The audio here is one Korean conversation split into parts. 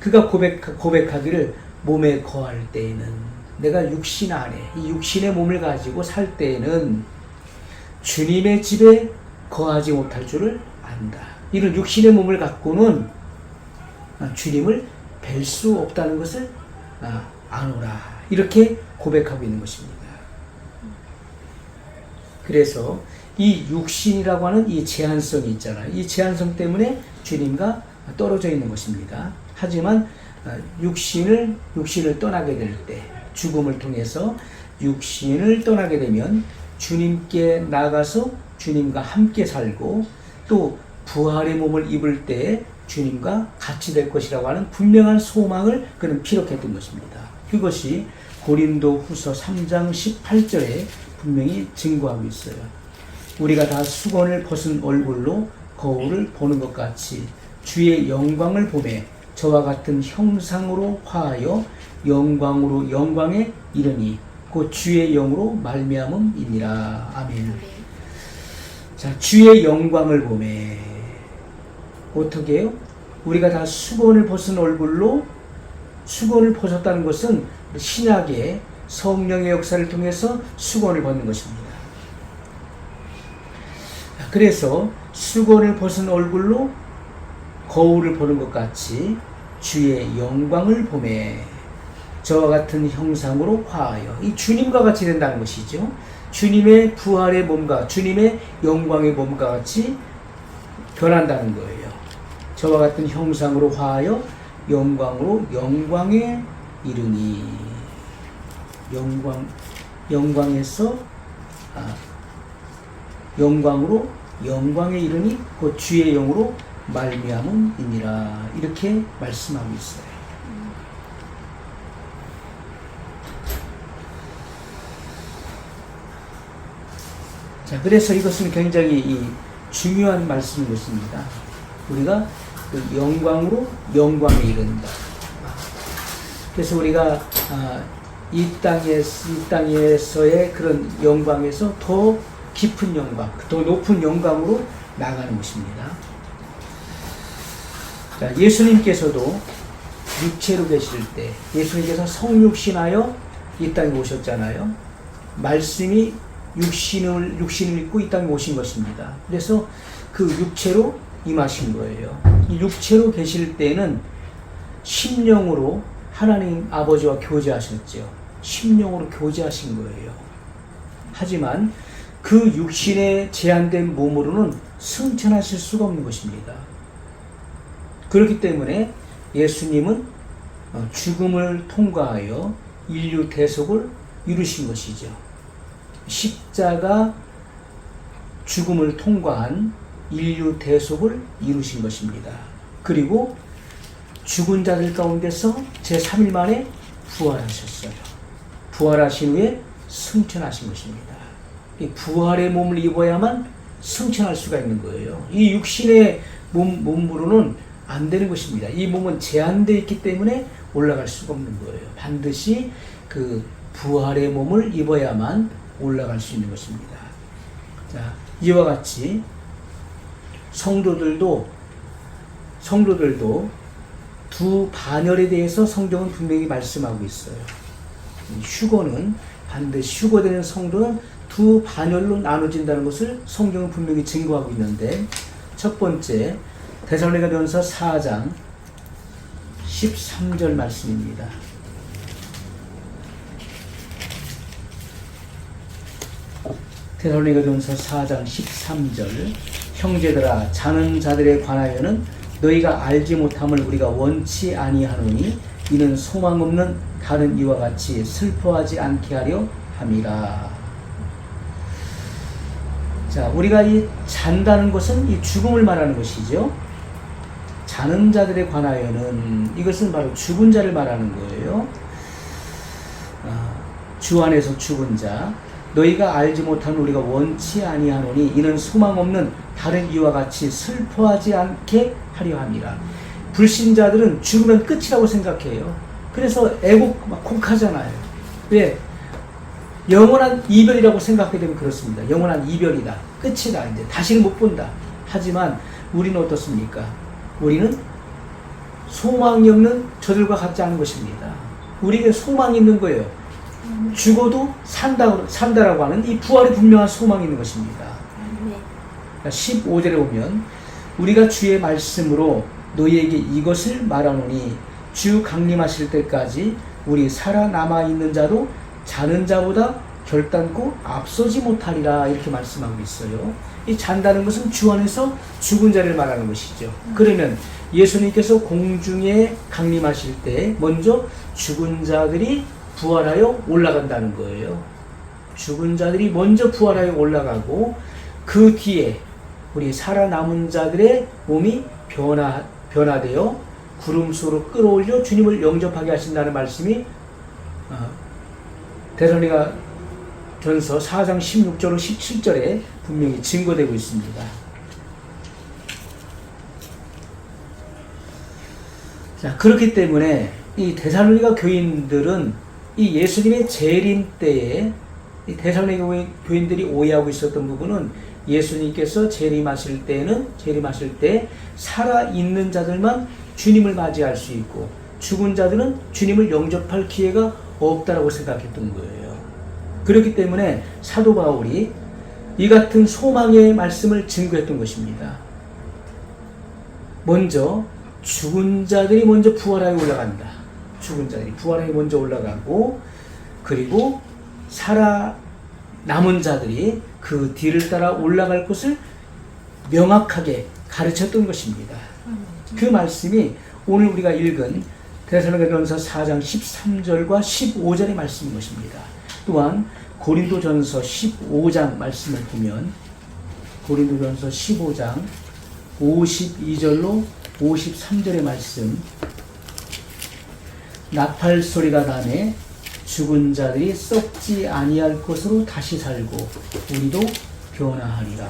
그가 고백하기를 몸에 거할 때에는, 내가 육신 안에 이 육신의 몸을 가지고 살 때에는 주님의 집에 거하지 못할 줄을 안다. 이런 육신의 몸을 갖고는 주님을 뵐 수 없다는 것을 아노라. 이렇게 고백하고 있는 것입니다. 그래서 이 육신이라고 하는 이 제한성이 있잖아요. 이 제한성 때문에 주님과 떨어져 있는 것입니다. 하지만 육신을 떠나게 될 때, 죽음을 통해서 육신을 떠나게 되면 주님께 나가서 주님과 함께 살고, 또 부활의 몸을 입을 때 주님과 같이 될 것이라고 하는 분명한 소망을 그는 피력했던 것입니다. 그것이 고린도 후서 3장 18절에 분명히 증거하고 있어요. 우리가 다 수건을 벗은 얼굴로 거울을 보는 것 같이 주의 영광을 보매 저와 같은 형상으로 화하여 영광으로 영광에 이르니 곧 주의 영으로 말미암음이니라. 아멘. 자, 주의 영광을 보매 어떻게 해요? 우리가 다 수건을 벗은 얼굴로, 수건을 벗었다는 것은 신약의 성령의 역사를 통해서 수건을 벗는 것입니다. 그래서 수건을 벗은 얼굴로 거울을 보는 것 같이 주의 영광을 보매 저와 같은 형상으로 화하여, 이 주님과 같이 된다는 것이죠. 주님의 부활의 몸과 주님의 영광의 몸과 같이 변한다는 거예요. 저와 같은 형상으로 화하여 영광으로 영광에 이르니, 영광에서 영광으로 영광에 이르니 곧 주의 영으로 말미암음이니라. 이렇게 말씀하고 있어요. 자, 그래서 이것은 굉장히 중요한 말씀인 것입니다. 우리가 그 영광으로 영광에 이른다. 그래서 우리가 이 땅에서의 그런 영광에서 더 깊은 영광, 더 높은 영광으로 나가는 것입니다. 자, 예수님께서도 육체로 계실 때, 예수님께서 성육신하여 이 땅에 오셨잖아요. 말씀이 육신을 입고 이 땅에 오신 것입니다. 그래서 그 육체로 임하신 거예요. 이 육체로 계실 때는 심령으로 하나님 아버지와 교제하셨죠. 심령으로 교제하신 거예요. 하지만 그 육신의 제한된 몸으로는 승천하실 수가 없는 것입니다. 그렇기 때문에 예수님은 죽음을 통과하여 인류 대속을 이루신 것이죠. 십자가 죽음을 통과한 인류 대속을 이루신 것입니다. 그리고 죽은 자들 가운데서 제3일 만에 부활하셨어요. 부활하신 후에 승천하신 것입니다. 이 부활의 몸을 입어야만 승천할 수가 있는 거예요. 이 육신의 몸으로는 안 되는 것입니다. 이 몸은 제한되어 있기 때문에 올라갈 수가 없는 거예요. 반드시 그 부활의 몸을 입어야만 올라갈 수 있는 것입니다. 자, 이와 같이 성도들도 두 반열에 대해서 성경은 분명히 말씀하고 있어요. 휴거되는 성도는 두 반열로 나눠진다는 것을 성경은 분명히 증거하고 있는데, 첫 번째 데살로니가전서 4장 13절 말씀입니다. 데살로니가전서 4장 13절, 형제들아 자는 자들에 관하여는 너희가 알지 못함을 우리가 원치 아니하노니 이는 소망 없는 다른 이와 같이 슬퍼하지 않게 하려 함이라. 자, 우리가 이 잔다는 것은 이 죽음을 말하는 것이죠. 자는 자들에 관하여는, 이것은 바로 죽은 자를 말하는 거예요. 주 안에서 죽은 자, 너희가 알지 못하는 우리가 원치 아니하노니 이는 소망 없는 다른 이와 같이 슬퍼하지 않게 하려 함이라. 불신자들은 죽으면 끝이라고 생각해요. 그래서 곡하잖아요. 왜? 영원한 이별이라고 생각하게 되면 그렇습니다. 영원한 이별이다, 끝이다, 이제 다시는 못 본다. 하지만 우리는 어떻습니까? 우리는 소망이 없는 저들과 같지 않은 것입니다. 우리에게 소망이 있는 거예요. 죽어도 산다라고 하는 이 부활의 분명한 소망이 있는 것입니다. 15절에 보면 우리가 주의 말씀으로 너희에게 이것을 말하노니 주 강림하실 때까지 우리 살아남아 있는 자도 자는 자보다 결단코 앞서지 못하리라 이렇게 말씀하고 있어요. 이 잔다는 것은 주 안에서 죽은 자를 말하는 것이죠. 그러면 예수님께서 공중에 강림하실 때 먼저 죽은 자들이 부활하여 올라간다는 거예요. 죽은 자들이 먼저 부활하여 올라가고 그 뒤에 우리 살아남은 자들의 몸이 변화되어 구름수로 끌어올려 주님을 영접하게 하신다는 말씀이 데살로니가 전서 4장 16절로 17절에 분명히 증거되고 있습니다. 자, 그렇기 때문에 이 데살로니가 교인들은 이 예수님의 재림 때에 이 데살로니가 교인들이 오해하고 있었던 부분은 예수님께서 재림하실 때 살아있는 자들만 주님을 맞이할 수 있고 죽은 자들은 주님을 영접할 기회가 없다라고 생각했던 거예요. 그렇기 때문에 사도 바울이 이 같은 소망의 말씀을 증거했던 것입니다. 먼저 죽은 자들이 먼저 부활하여 올라간다. 죽은 자들이 부활하여 먼저 올라가고 그리고 살아남은 자들이 그 뒤를 따라 올라갈 것을 명확하게 가르쳤던 것입니다. 그 말씀이 오늘 우리가 읽은 데살로니가전서 4장 13절과 15절의 말씀인 것입니다. 또한 고린도전서 15장 말씀을 보면 고린도전서 15장 52절로 53절의 말씀 나팔 소리가 나매 죽은 자들이 썩지 아니할 것으로 다시 살고 우리도 변화하리라.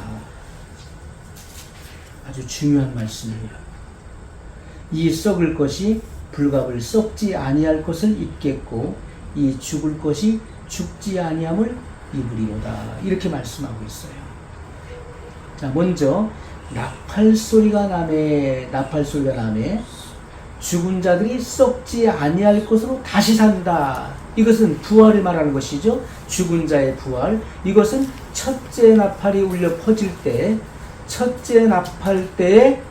아주 중요한 말씀이에요. 이 썩을 것이 불갑을 썩지 아니할 것을 입겠고 이 죽을 것이 죽지 아니함을 입으리로다. 이렇게 말씀하고 있어요. 자, 먼저 나팔 소리가 나매 죽은 자들이 썩지 아니할 것으로 다시 산다. 이것은 부활을 말하는 것이죠. 죽은 자의 부활. 이것은 첫째 나팔이 울려 퍼질 때 첫째 나팔 때에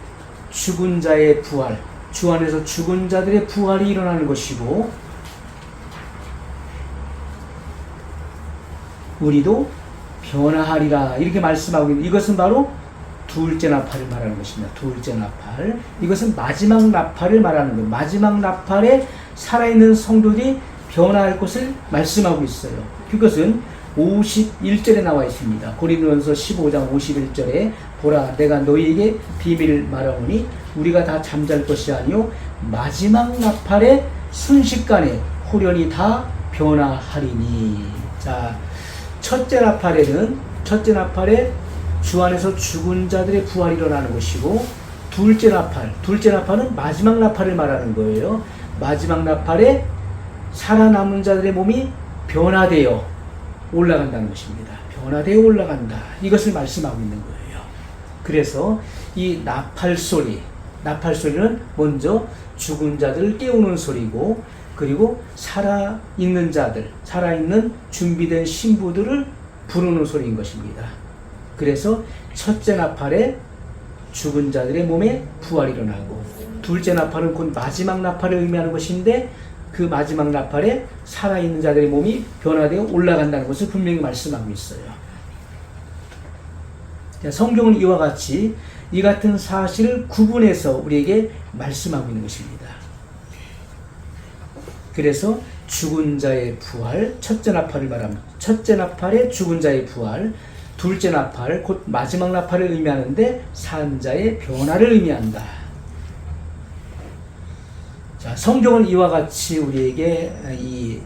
죽은 자의 부활, 주 안에서 죽은 자들의 부활이 일어나는 것이고 우리도 변화하리라 이렇게 말씀하고 있는 이것은 바로 둘째 나팔을 말하는 것입니다. 둘째 나팔. 이것은 마지막 나팔을 말하는 거예요. 마지막 나팔에 살아있는 성도들이 변화할 것을 말씀하고 있어요. 그것은 51절에 나와 있습니다. 고린도전서 15장 51절에 보라 내가 너희에게 비밀을 말하오니 우리가 다 잠잘 것이 아니요 마지막 나팔에 순식간에 호련히 다 변화하리니. 자, 첫째 나팔에 주 안에서 죽은 자들의 부활이 일어나는 것이고 둘째 나팔은 마지막 나팔을 말하는 거예요. 마지막 나팔에 살아남은 자들의 몸이 변화되어 올라간다는 것입니다. 변화되어 올라간다. 이것을 말씀하고 있는 거예요. 그래서 이 나팔 소리는 먼저 죽은 자들을 깨우는 소리고 그리고 살아있는 준비된 신부들을 부르는 소리인 것입니다. 그래서 첫째 나팔에 죽은 자들의 몸에 부활이 일어나고 둘째 나팔은 곧 마지막 나팔을 의미하는 것인데 그 마지막 나팔에 살아있는 자들의 몸이 변화되어 올라간다는 것을 분명히 말씀하고 있어요. 성경은 이와 같이 이 같은 사실을 구분해서 우리에게 말씀하고 있는 것입니다. 그래서 죽은 자의 부활, 첫째 나팔을 말합니다. 첫째 나팔에 죽은 자의 부활, 둘째 나팔, 곧 마지막 나팔을 의미하는데 산 자의 변화를 의미한다. 자, 성경은 이와 같이 우리에게 이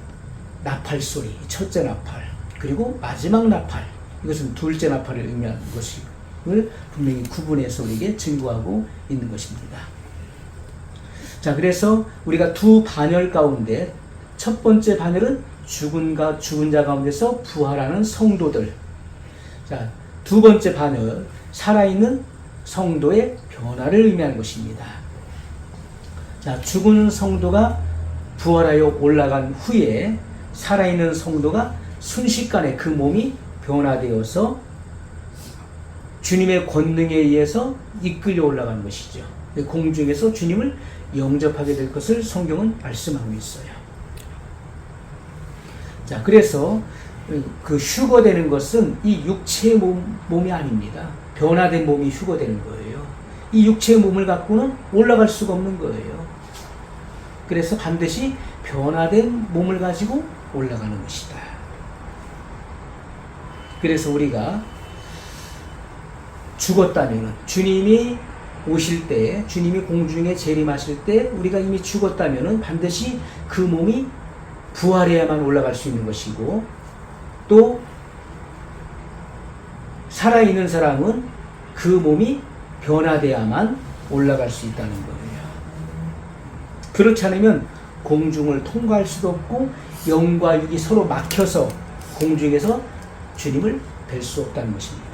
나팔 소리, 첫째 나팔, 그리고 마지막 나팔, 이것은 둘째 나팔을 의미하는 것을 분명히 구분해서 우리에게 증거하고 있는 것입니다. 자, 그래서 우리가 두 반열 가운데 첫 번째 반열은 죽은 자 가운데서 부활하는 성도들. 자, 두 번째 반열, 살아있는 성도의 변화를 의미하는 것입니다. 자, 죽은 성도가 부활하여 올라간 후에 살아있는 성도가 순식간에 그 몸이 변화되어서 주님의 권능에 의해서 이끌려 올라가는 것이죠. 공중에서 주님을 영접하게 될 것을 성경은 말씀하고 있어요. 자, 그래서 그 휴거되는 것은 이 육체의 몸이 아닙니다. 변화된 몸이 휴거되는 거예요. 이 육체의 몸을 갖고는 올라갈 수가 없는 거예요. 그래서 반드시 변화된 몸을 가지고 올라가는 것이다. 그래서 우리가 죽었다면, 주님이 오실 때, 주님이 공중에 재림하실 때 우리가 이미 죽었다면 반드시 그 몸이 부활해야만 올라갈 수 있는 것이고, 또 살아있는 사람은 그 몸이 변화돼야만 올라갈 수 있다는 거예요. 그렇지 않으면 공중을 통과할 수도 없고 영과 육이 서로 막혀서 공중에서 주님을 뵐 수 없다는 것입니다.